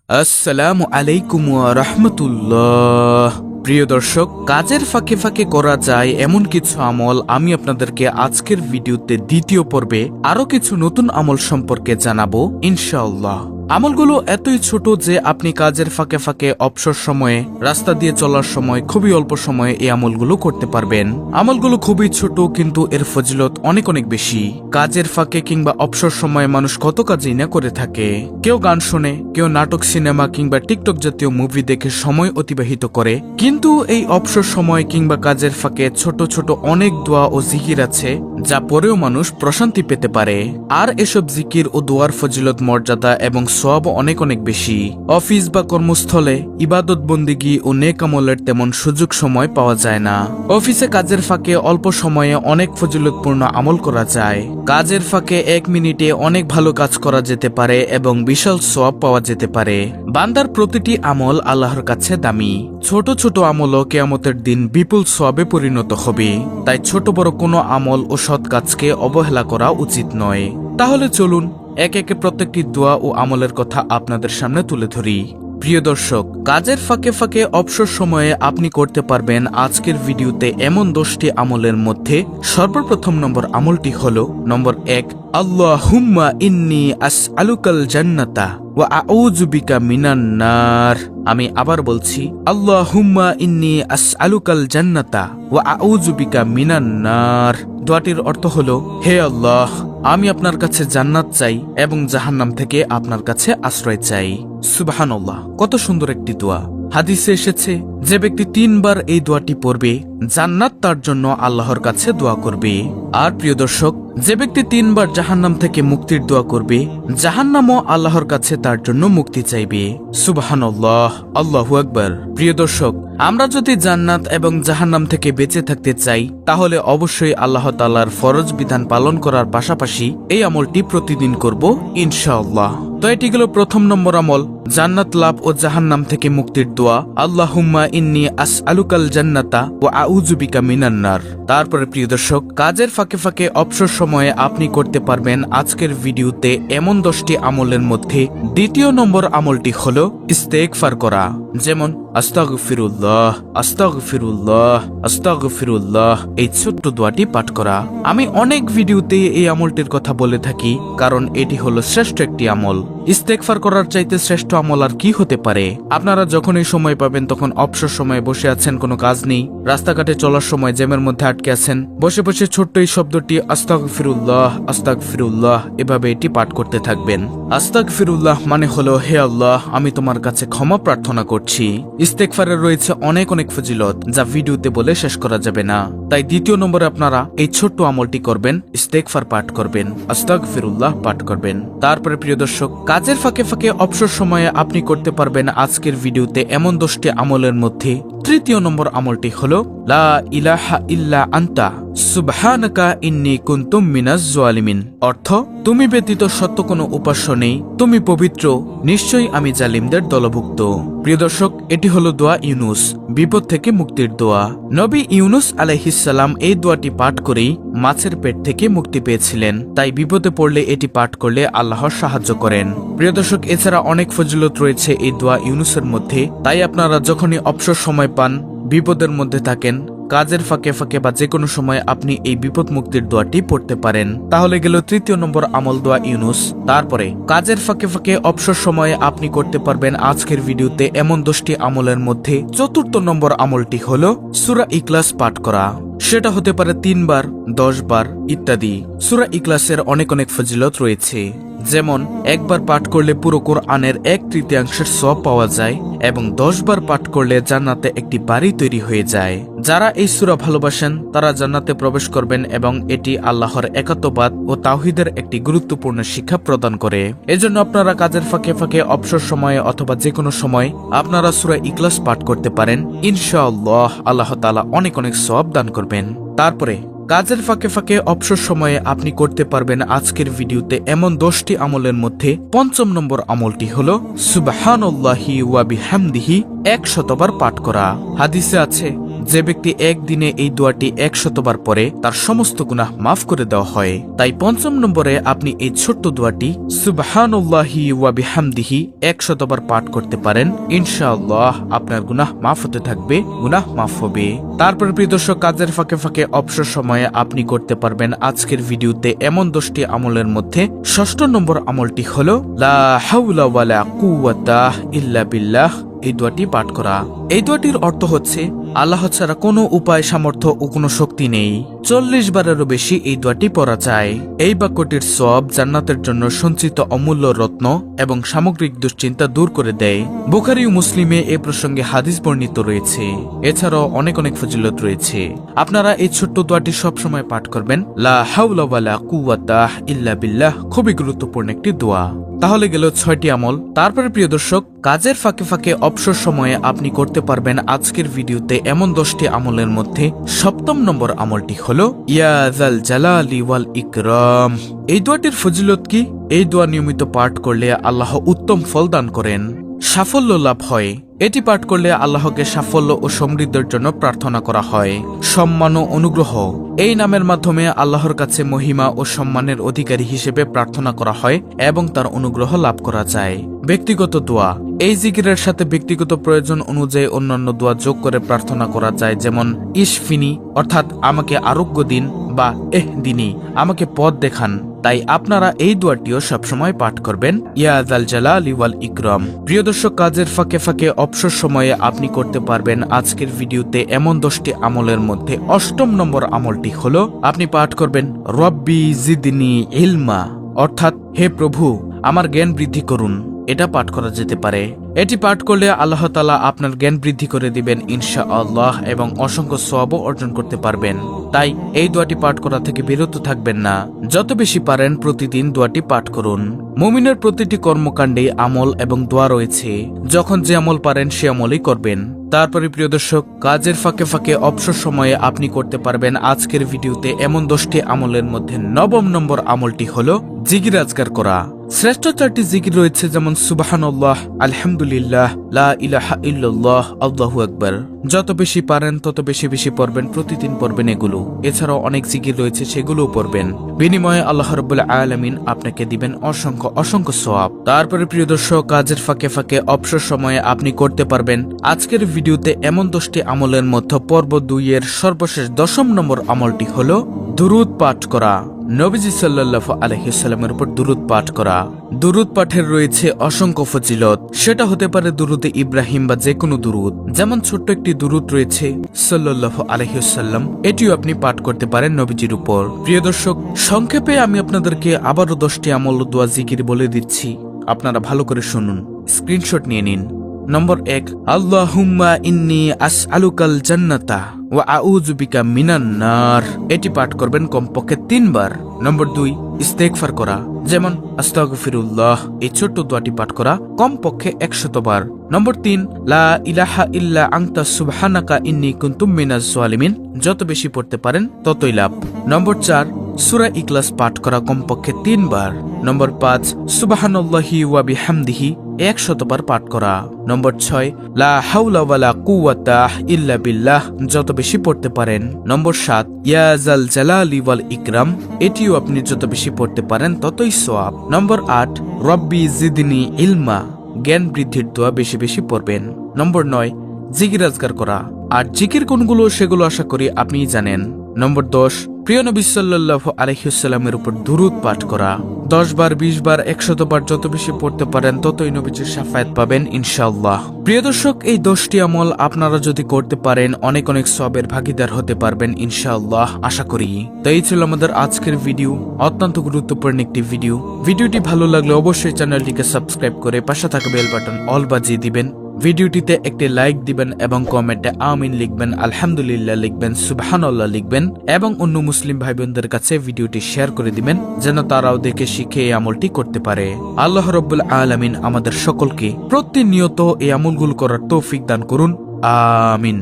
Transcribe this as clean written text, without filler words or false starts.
আসসালামু আলাইকুম ওয়া রাহমাতুল্লাহ। প্রিয় দর্শক, কাজের ফাঁকে ফাঁকে করা যায় এমন কিছু আমল আমি আপনাদেরকে আজকের ভিডিওতে দ্বিতীয় পর্বে আরো কিছু নতুন আমল সম্পর্কে জানাবো ইনশাআল্লাহ। আমলগুলো এতই ছোট যে আপনি কাজের ফাঁকে ফাঁকে অবসর সময়ে, রাস্তা দিয়ে চলার সময় খুবই অল্প সময়ে এই আমলগুলো করতে পারবেন। আমলগুলো খুবই ছোট কিন্তু এর ফজিলত অনেক অনেক বেশি। কাজের ফাঁকে কিংবা অবসর সময়ে মানুষ কত কাজই না করে থাকে। কেউ গান শোনে, কেউ নাটক, সিনেমা কিংবা টিকটক জাতীয় মুভি দেখে সময় অতিবাহিত করে। কিন্তু এই অবসর সময় কিংবা কাজের ফাঁকে ছোট ছোট অনেক দোয়া ও জিকির আছে যা পরেও মানুষ প্রশান্তি পেতে পারে। আর এসব জিকির ও দোয়ার ফজিলত, মর্যাদা এবং সওয়াব অনেক অনেক বেশি। অফিস বা কর্মস্থলে ইবাদত বন্দিগি ও নেক আমলের তেমন সুযোগ সময় পাওয়া যায় না। অফিসে কাজের ফাঁকে অল্প সময়ে অনেক ফজিলতপূর্ণ আমল করা যায়। কাজের ফাঁকে 1 মিনিটে অনেক ভালো কাজ করা যেতে পারে এবং বিশাল সওয়াব পাওয়া যেতে পারে। বান্দার প্রতিটি আমল আল্লাহর কাছে দামি। ছোট ছোট আমলও কিয়ামতের দিন বিপুল সওয়াবে পরিণত হবে। তাই ছোট বড় কোনো আমল ও সৎ কাজকে অবহেলা করা উচিত নয়। তাহলে চলুন একে একে প্রত্যেকটি দোয়া ও আমলের কথা আপনাদের সামনে তুলে ধরি। প্রিয় দর্শক, কাজের ফাঁকে ফাঁকে অবসর সময়ে আপনি করতে পারবেন আজকের ভিডিওতে এমন 10টি আমলের মধ্যে সর্বপ্রথম নম্বর আমলটি হলো নম্বর 1, আল্লাহুম্মা ইন্নী আসআলুকাল জান্নাতা ওয়া আউযু বিকা মিনান নার। আমি আবার বলছি, আল্লাহুম্মা ইন্নী আসআলুকাল জান্নাতা ওয়া আউযু বিকা মিনান নার। দোয়াটির অর্থ হলো, হে আল্লাহ, আমি আপনার কাছে জান্নাত চাই এবং জাহান্নাম থেকে আপনার কাছে আশ্রয় চাই। সুবহানাল্লাহ, কত সুন্দর একটি দোয়া। হাদিসে এসেছে, যে ব্যক্তি 3 বার এই দোয়াটি পড়বে জান্নাত তার জন্য আল্লাহর কাছে দোয়া করবে। আর প্রিয় দর্শক, যে ব্যক্তি 3 বার জাহান্নাম থেকে মুক্তির দোয়া করবে জাহান্নামও আল্লাহর কাছে তার জন্য মুক্তি চাইবে। সুবহানাল্লাহ, আল্লাহু আকবার। প্রিয় দর্শক, আমরা যদি জান্নাত এবং জাহান্নাম থেকে বেঁচে থাকতে চাই তাহলে অবশ্যই আল্লাহ তাআলার ফরজ বিধান পালন করার পাশাপাশি এই আমলটি প্রতিদিন করব ইনশাআল্লাহ। তো এটি গেল প্রথম নম্বর আমল, জান্নাত লাভ ও জাহান্নাম থেকে মুক্তির দোয়া, আল্লাহুম্মা ইন্নী আসআলুকাল জান্নাতা ওয়া আউযু বিকা মিনান নার। তারপরে প্রিয় দর্শক, কাজের ফাঁকে ফাঁকে অবসর সময়ে আপনি করতে পারবেন আজকের ভিডিওতে এমন 10টি আমলের মধ্যে দ্বিতীয় নম্বর আমলটি হলো ইস্তেগফার করা। যেমন আস্তাগফিরুল্লাহ, আস্তাগফিরুল্লাহ, আস্তাগফিরুল্লাহ, এই ছোট্ট দোয়াটি পাঠ করা। আমি অনেক ভিডিওতে এই আমলটির কথা বলে থাকি কারণ এটি হলো শ্রেষ্ঠ একটি আমল। ইস্তেগফার করার চাইতে শ্রেষ্ঠ আমল আর কি হতে পারে? আপনারা যখনই সময় পাবেন তখন অবসর সময়ে বসে আছেন, কোনো কাজ নেই, রাস্তাঘাটে চলার সময় জ্যামের মধ্যে আটকে আছেন, বসে বসে ছোট্ট এই শব্দটি আস্তাগফিরুল্লাহ, আস্তাগফিরুল্লাহ এভাবে এটি পাঠ করতে থাকবেন। আস্তাগফিরুল্লাহ মানে হলো, হে আল্লাহ, আমি তোমার কাছে ক্ষমা প্রার্থনা করছি। ইস্তেগফারের রয়েছে অনেক অনেক ফজিলত যা ভিডিওতে বলে শেষ করা যাবে না। তাই দ্বিতীয় নম্বরে আপনারা এই ছোট্ট আমলটি করবেন, ইস্তেগফার পাঠ করবেন, আস্তাগফিরুল্লাহ পাঠ করবেন। তারপরে প্রিয় দর্শক, কাজের ফাঁকে ফাঁকে অবসর সময়ে আপনি করতে পারবেন আজকের ভিডিওতে এমন 10টি আমলের মধ্যে তৃতীয় নম্বর আমলটি হলো লা ইলাহা ইল্লা আনতা সুবহানাকা ইন্নী কুনতু মিনাজ জালিমিন। অর্থ, তুমি ব্যতীত সত্য কোনো উপাস্য নেই, তুমি পবিত্র, নিশ্চয়ই আমি জালিমদের দলভুক্ত। প্রিয় দর্শক, এটি হলো দোয়া ইউনুস, বিপদ থেকে মুক্তির দোয়া। নবী ইউনুস আলাইহিস সালাম এই দোয়াটি পাঠ করেই মাছের পেট থেকে মুক্তি পেয়েছিলেন। তাই বিপদে পড়লে এটি পাঠ করলে আল্লাহর সাহায্য করেন। প্রিয় দর্শক, এছাড়া অনেক ফজিলত রয়েছে এই দোয়া ইউনুসের মধ্যে। তাই আপনারা যখনই অবসর সময় পান, বিপদের মধ্যে থাকেন, কাজের ফাঁকে ফাঁকে বা যে কোনো সময় আপনি এই বিপদ মুক্তির দোয়াটি পড়তে পারেন। তাহলে গেল তৃতীয় নম্বর আমল, দোয়া ইউনুস। তারপরে কাজের ফাঁকে ফাঁকে অবসর সময়ে আপনি করতে পারবেন আজকের ভিডিওতে এমন 10টি আমলের মধ্যে চতুর্থ নম্বর আমলটি হলো সূরা ইখলাস পাঠ করা। সেটা হতে পারে 3 বার, 10 বার ইত্যাদি। সূরা ইখলাসের অনেক অনেক ফজিলত রয়েছে। যেমন, 1 বার পাঠ করলে পুরো কোরআনের 1/3 সওয়াব পাওয়া যায় এবং 10 বার পাঠ করলে জান্নাতে একটি বাড়ি তৈরি হয়ে যায়। যারা এই সূরা ভালোবাসেন তারা জান্নাতে প্রবেশ করবেন এবং এটি আল্লাহর একাত্মবাদ ও তাওহীদের একটি গুরুত্বপূর্ণ শিক্ষা প্রদান করে। এজন্য আপনারা কাজের ফাঁকে ফাঁকে অবসর সময়ে অথবা যে কোনো সময় আপনারা সূরা ইখলাস পাঠ করতে পারেন। ইনশাআল্লাহ আল্লাহ তাআলা অনেক অনেক সওয়াব দান করবেন। তারপরে কাজের ফাঁকে ফাঁকে অবসর সময়ে আপনি করতে পারবেন আজকের ভিডিওতে এমন 10টি আমলের মধ্যে পঞ্চম নম্বর আমলটি হলো সুবহানাল্লাহি ওয়া বিহামদিহি 100 বার পাঠ করা। হাদিসে আছে, যে ব্যক্তি একদিনে এই দোয়াটি 100 বার পরে তার সমস্ত গুনাহ মাফ করে দেওয়া হয়। তাই 5ম নম্বরে আপনি এই ছোট্ট দোয়াটি সুবহানাল্লাহি ওয়া বিহামদিহি 100 বার পাঠ করতে পারেন। ইনশাআল্লাহ আপনার গুনাহ মাফ হতে থাকবে, গুনাহ মাফ হবে। তারপর প্রিয় দর্শক, কাজের ফাঁকে ফাঁকে অবসর সময়ে আপনি করতে পারবেন আজকের ভিডিওতে এমন 10টি আমলের মধ্যে 6ষ্ঠ নম্বর আমলটি হলো লা হাওলা ওয়ালা কুওয়াতা ইল্লা বিল্লাহ। এই দোয়াটি পাঠ করা। এই দোয়াটির অর্থ হচ্ছে আল্লাহ ছাড়া কোনো উপায়, সামর্থ্য ও কোনো শক্তি নেই। 40 বারেরও বেশি এই দোয়াটি পড়া যায়। এই বাক্যটির সওয়াব জান্নাতের জন্য সঞ্চিত অমূল্য রত্ন এবং সামগ্রিক দুশ্চিন্তা দূর করে দেয়। বুখারী ও মুসলিমে এ প্রসঙ্গে হাদিস বর্ণিত রয়েছে। এছাড়াও অনেক অনেক ফজিলত রয়েছে। আপনারা এই ছোট্ট দোয়াটি সবসময় পাঠ করবেন। লা হাওলা ওয়ালা কুওয়াতা ইল্লা বিল্লাহ খুবই গুরুত্বপূর্ণ একটি দোয়া। তাহলে গেল 6টি আমল। তারপরে প্রিয় দর্শক, কাজের ফাঁকে ফাঁকে অবসর সময়ে আপনি করতে পারবেন আজকের ভিডিওতে এমন 10টি আমলের মধ্যে 7ম নম্বর আমলটি হলো ইয়া যাল জালালি ওয়াল ইকরাম। এই দোয়াটির ফজিলত কি? এই দোয়া নিয়মিত পাঠ করলে আল্লাহ উত্তম ফল দান করেন, সাফল্য লাভ হয়। এটি পাঠ করলে আল্লাহকে সাফল্য ও সমৃদ্ধির জন্য প্রার্থনা করা হয়, সম্মান ও অনুগ্রহ। এই নামের মাধ্যমে আল্লাহর কাছে মহিমা ও সম্মানের অধিকারী হিসেবে প্রার্থনা করা হয় এবং তার অনুগ্রহ লাভ করা যায়। ব্যক্তিগত দোয়া। এই জিকিরের সাথে ব্যক্তিগত প্রয়োজন অনুযায়ী অন্যান্য দোয়া যোগ করে প্রার্থনা করা যায়, যেমন ইশফিনি অর্থাৎ আমাকে আরোগ্য দিন, বা দিনী আমাকে পথ দেখান। তাই আপনারা এই দোয়াটিও সবসময় পাঠ করবেন, ইয়া যাল জালালি ওয়াল ইকরাম। প্রিয় দর্শক, কাজের ফাঁকে ফাঁকে অবসর সময়ে আপনি করতে পারবেন আজকের ভিডিওতে এমন 10টি আমলের মধ্যে 8ম নম্বর আমলটি হলো আপনি পাঠ করবেন রব্বি জিদনি ইলমা, অর্থাৎ হে প্রভু আমার জ্ঞান বৃদ্ধি করুন। এটা পাঠ করা যেতে পারে। এটি পাঠ করলে আল্লাহ তাআলা আপনার জ্ঞান বৃদ্ধি করে দিবেন ইনশাআল্লাহ এবং অসংখ্য সওয়াবও অর্জন করতে পারবেন। তাই এই দোয়াটি পাঠ করা থেকে বিরত থাকবেন না। যত বেশি পারেন প্রতিদিন দোয়াটি পাঠ করুন। মুমিনের প্রতিটি কর্মকাণ্ডে আমল এবং দোয়া রয়েছে। যখন যে আমল পারেন সে আমলই করবেন। তারপরে প্রিয় দর্শক, কাজের ফাঁকে ফাঁকে অবসর সময়ে আপনি করতে পারবেন আজকের ভিডিওতে এমন 10টি আমলের মধ্যে 9ম নম্বর আমলটি হলো জিকির আজকার করা। শ্রেষ্ঠ 4টি জিকির রয়েছে, যেমন সুবহানাল্লাহ, আলহামদুলিল্লাহ, লা ইলাহা ইল্লাল্লাহ, আল্লাহু আকবার। যত বেশি পারেন তত বেশি বেশি পড়বেন, প্রতিদিন পড়বেন এগুলো। এছাড়াও অনেক জিকির রয়েছে, সেগুলোও পড়বেন। বিনিময়ে আল্লাহ রাব্বুল আলামিন আপনাকে দিবেন অসংখ্য অসংখ্য সওয়াব। তারপরে প্রিয় দর্শক, কাজের ফাঁকে ফাঁকে অবসর সময়ে আপনি করতে পারবেন আজকের ভিডিওতে এমন 10টি আমলের মধ্যে পর্ব 2 এর সর্বশেষ 10ম নম্বর আমলটি হলো দুরূদ পাঠ করা। নবীজি সাল্লাল্লাহু আলাইহি ওয়াসাল্লামের উপর দুরূদ পাঠ করা। দুরূদ পাঠের রয়েছে অসংখ্য ফজিলত। সেটা হতে পারে দুরূদে ইব্রাহিম বা যে কোনো দুরূদ। যেমন ছোট্ট একটি দুরূদ রয়েছে সাল্লাল্লাহু আলাইহি ওয়াসাল্লাম, এটিও আপনি পাঠ করতে পারেন নবীজির উপর। প্রিয় দর্শক, সংক্ষেপে আমি আপনাদেরকে আবারও 10টি আমল ও দোয়া জিকির বলে দিচ্ছি, আপনারা ভালো করে শুনুন, স্ক্রিনশট নিয়ে নিন। নম্বর 1, আল্লাহুম্মা ইন্নী আসআলুকাল জান্নাতা ওয়া আউযু বিকা মিনান নার। এটি পাঠ করবেন কমপক্ষে 3 বার। নম্বর 2, ইস্তেগফার করা, যেমন আস্তাগফিরুল্লাহ। এই ছোট্ট দোয়াটি পাঠ করা কমপক্ষে 100 বার। নম্বর 3, লা ইলাহা ইল্লা আনতা সুবহানাকা ইন্নী কুনতু মিনাজ জালিমিন। যত বেশি পড়তে পারেন ততই লাভ। নম্বর 4, সূরা ইখলাস পাঠ করা কমপক্ষে 3 বার। নম্বর 5, সুবহানাল্লাহি ওয়া বিহামদিহি 100 বার পাঠ করা। নম্বর 6, লা হাওলা ওয়ালা কুওয়াতা ইল্লা বিল্লাহ। যত বেশি পড়তে পারেন। নম্বর 7, ইয়া যাল জালালি ওয়াল ইকরাম। এটিও আপনি যত বেশি পড়তে পারেন ততই সওয়াব। নম্বর 8, রব্বি জিদনি ইলমা। জ্ঞান বৃদ্ধির দোয়া বেশি বেশি পড়বেন। নম্বর 9, জিকির আজকার করা। আর জিকির কোনগুলো সেগুলো আশা করি আপনি জানেন। নম্বর 10, প্রিয় নবী সাল্লাল্লাহু আলাইহি ওয়াসাল্লামের উপর দুরূদ পাঠ করা। 10 বার, 20 বার, 100 বার যত বেশি পড়তে পারেন ততই নবীজির শাফায়াত পাবেন ইনশাআল্লাহ। প্রিয় দর্শক, এই 10টি আমল আপনারা যদি করতে পারেন অনেক অনেক সওয়াবের ভাগীদার হতে পারবেন ইনশাআল্লাহ, আশা করি। তো এই ছিল আমাদের আজকের ভিডিও, অত্যন্ত গুরুত্বপূর্ণ একটি ভিডিও। ভিডিওটি ভালো লাগলে অবশ্যই চ্যানেলটিকে সাবস্ক্রাইব করে পাশে থাকা বেল বাটন অল বাজিয়ে দিবেন। ভিডিওটিতে একটি লাইক দিবেন এবং কমেন্টে আমিন লিখবেন, আলহামদুলিল্লাহ লিখবেন, সুবহানাল্লাহ লিখবেন এবং অন্য মুসলিম ভাই বোনদের কাছে ভিডিওটি শেয়ার করে দিবেন, যেন তারাও দেখে শিখে এই আমলটি করতে পারে। আল্লাহ রাব্বুল আলামিন আমাদের সকলকে প্রতিনিয়ত এই আমলগুলো করার তৌফিক দান করুন, আমিন।